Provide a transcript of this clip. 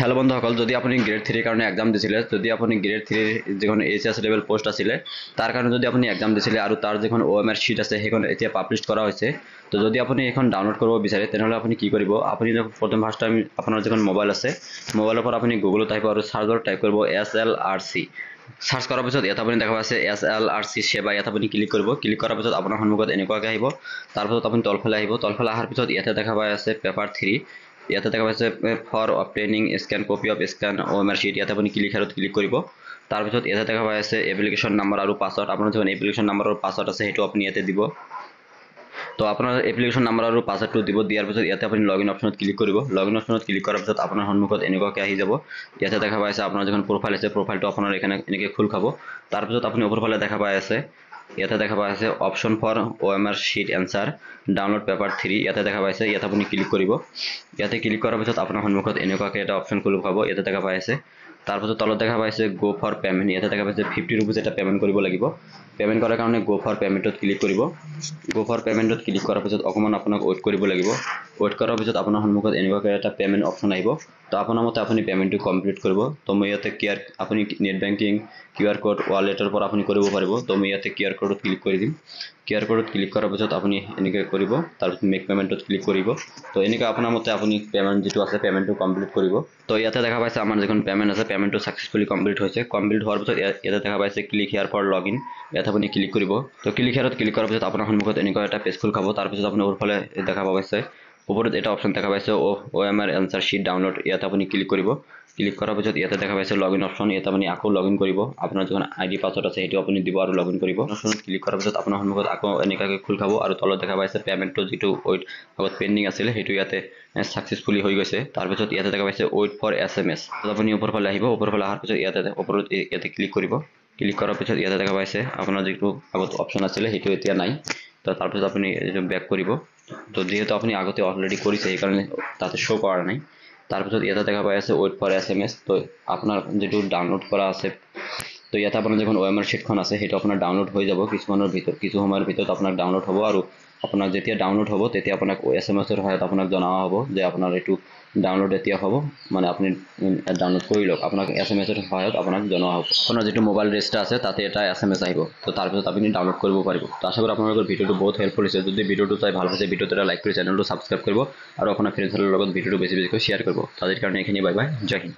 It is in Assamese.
হেল্ল' বন্ধুসকল, যদি আপুনি গ্ৰেড 3 কাৰণে এক্সাম দিছিলে, যদি আপুনি গ্ৰেড 3 যিখন এইচএছ লেভেল পোষ্ট আছিলে তাৰ কাৰণে যদি আপুনি এক্সাম দিছিলে আৰু তাৰ যিখন OMR শীট আছে সেইখন এতিয়া পাব্লিছ কৰা হৈছে। তো যদি আপুনি এখন ডাউনলোড কৰিব বিচাৰে তেনেহ'লে আপুনি কি কৰিব, আপুনি প্ৰথম ফাৰ্ষ্ট টাইম আপোনাৰ যিখন মোবাইল আছে মোবাইলৰ পৰা আপুনি গুগলত আহিব আৰু চাৰ্চত টাইপ কৰিব SLRC। সাৰ্চ কৰাৰ পিছত ইয়াত আপুনি দেখা পাইছে SLRC সেৱা, ইয়াত আপুনি ক্লিক কৰিব। ক্লিক কৰাৰ পিছত আপোনাৰ সন্মুখত এনেকুৱাকৈ আহিব। তাৰপিছত আপুনি তলফালে আহিব, তলফালে অহাৰ পিছত ইয়াতে দেখা পাই আছে পেপাৰ 3, ইয়াতে দেখা পাইছে for obtaining scan copy of scan OMR sheet, ইয়াতে আপুনি ক্লিক কৰিব। তাৰপিছত ইয়াতে দেখা পাই আছে এপ্লিকেশ্যন নম্বৰ আৰু পাছৱৰ্ড, আপোনাৰ যিখন এপ্লিকেশ্যন নম্বৰ আৰু পাছৱৰ্ড আছে সেইটো আপুনি ইয়াতে দিব। তো আপোনাৰ এপ্লিকেশ্যন নম্বৰ আৰু পাছৱৰ্ডটো দিব। দিয়াৰ পিছত ইয়াতে আপুনি লগইন অপশ্যনত ক্লিক কৰিব। লগইন অপশ্যনত ক্লিক কৰাৰ পিছত আপোনাৰ সন্মুখত এনেকুৱাকৈ আহি যাব। ইয়াতে দেখা পাইছে আপোনাৰ যিখন প্ৰফাইল আছে প্ৰফাইলটো আপোনাৰ এখানে এনেকৈ খোল খাব। তাৰপিছত আপুনি ওপৰফালে দেখা পাই আছে, ইয়াতে দেখা পাই আছে option for OMR sheet answer download paper 3, ইয়াতে দেখা পাইছে। ইয়াতে আপুনি ক্লিক কৰিব। ইয়াতে ক্লিক কৰাৰ পিছত আপোনাৰ সন্মুখত এনেকুৱাকৈ এটা অপশ্যন খোল খাব, ইয়াতে দেখা পাই আছে। তাৰপিছত তলত দেখা পাইছে গো ফৰ পেমেণ্ট, ইয়াতে দেখা পাইছে 50 ৰুপিজ এটা পেমেণ্ট কৰিব লাগিব। পেমেণ্ট কৰাৰ কাৰণে গো ফৰ পেমেণ্টত ক্লিক কৰিব। গো ফৰ পেমেণ্টত ক্লিক কৰাৰ পিছত অকণমান আপোনাক ৱেইট কৰিব লাগিব। ৱেইট কৰাৰ পিছত আপোনাৰ সন্মুখত এনেকুৱাকৈ এটা পেমেণ্ট অপশ্যন আহিব। তো আপোনাৰ মতে আপুনি পেমেণ্টটো কমপ্লিট কৰিব। তো মই ইয়াতে আপুনি নেট বেংকিং QR কোড ৱালেটৰ পৰা আপুনি কৰিব পাৰিব। তো মই ইয়াতে QR কোডত ক্লিক কৰি দিম। QR কোডত ক্লিক কৰাৰ পিছত আপুনি এনেকৈ কৰিব, তাৰপিছত মেক পেমেণ্টত ক্লিক কৰিব। তো এনেকৈ আপোনাৰ মতে আপুনি পেমেণ্ট যিটো আছে পেমেণ্টটো কমপ্লিট কৰিব। তো ইয়াতে দেখা পাইছে আমাৰ যিখন পেমেণ্ট আছে পেমেণ্টটো ছাকচেছফুলি কমপ্লিট হৈছে। কমপ্লিট হোৱাৰ পিছত ইয়াতে দেখা পাইছে ক্লিক হিয়াৰ ফৰ লগইন, ইয়াত আপুনি ক্লিক কৰিব। তো ক্লিক হিয়াৰত ক্লিক কৰাৰ পিছত আপোনাৰ সন্মুখত এনেকুৱা এটা পেজ খোল খাব। তাৰপিছত আপুনি ওপৰফালে দেখা পাইছে ওপৰত এটা অপশ্যন দেখা পাইছে OMR এনসাৰ শীট ডাউনলোড, ইয়াত আপুনি ক্লিক কৰিব। ক্লিক কৰাৰ পিছত ইয়াতে দেখা পাইছে লগইন অপশ্যন, ইয়াত আপুনি আকৌ লগইন কৰিব। আপোনাৰ যিখন ID পাছৱৰ্ড আছে সেইটো আপুনি দিব আৰু লগইন কৰিব। অপশ্যনত ক্লিক কৰাৰ পিছত আপোনাৰ সন্মুখত আকৌ এনেকুৱাকৈ খোল খাব আৰু তলত দেখা পাইছে পেমেণ্টটো যিটো আগত পেণ্ডিং আছিলে সেইটো ইয়াতে ছাকচেছফুলি হৈ গৈছে। তাৰপিছত ইয়াতে দেখা পাইছে ৱেইট ফৰ SMS, আপুনি ওপৰফালে আহিব। ওপৰফালে অহাৰ পিছত ইয়াতে ক্লিক কৰিব। ক্লিক কৰাৰ পিছত ইয়াতে দেখা পাইছে আপোনাৰ যিটো আগত অপশ্যন আছিলে সেইটো এতিয়া নাই। তো তাৰপিছত আপুনি এইটো বেক কৰিব। তো যেহেতু আপুনি আগতে অলৰেডি কৰিছে সেইকাৰণে তাতে শ্ব' কৰা নাই। তাৰপিছত ইয়াতে দেখা পাই আছে ৱেইট ফৰ SMS। তো আপোনাৰ যিটো ডাউনলোড কৰা আছে, তো ইয়াতে আপোনাৰ যিখন OMR শীটখন আছে সেইটো আপোনাৰ ডাউনলোড হৈ যাব কিছু সময়ৰ ভিতৰত আপোনাৰ ডাউনলোড হ'ব। আৰু আপোনাৰ যেতিয়া ডাউনলোড হ'ব তেতিয়া আপোনাক SMS-ৰ সহায়ত আপোনাক জনোৱা হ'ব যে আপোনাৰ এইটো ডাউনলোড এতিয়া হ'ব, মানে আপুনি ডাউনলোড কৰি লওক। আপোনাক SMS-ৰ সহায়ত আপোনাক জনোৱা হ'ব। আপোনাৰ যিটো মোবাইল ৰেজিষ্টাৰ আছে তাতে এটা SMS আহিব। তো তাৰপিছত আপুনি ডাউনলোড কৰিব পাৰিব। তো আশা কৰো আপোনালোকৰ ভিডিঅ'টো বহুত হেল্পফুল হৈছে। যদি ভিডিঅ'টো চাই ভাল পাইছে ভিডিঅ'টো এটা লাইক কৰি চেনেলটো ছাবস্ক্ৰাইব কৰিব আৰু আপোনাৰ ফ্ৰেণ্ডছৰ লগত ভিডিঅ'টো বেছিকৈ শ্বেয়াৰ কৰিব। আজিৰ কাৰণে এইখিনি, বাই বাই, জয় হিন্দ।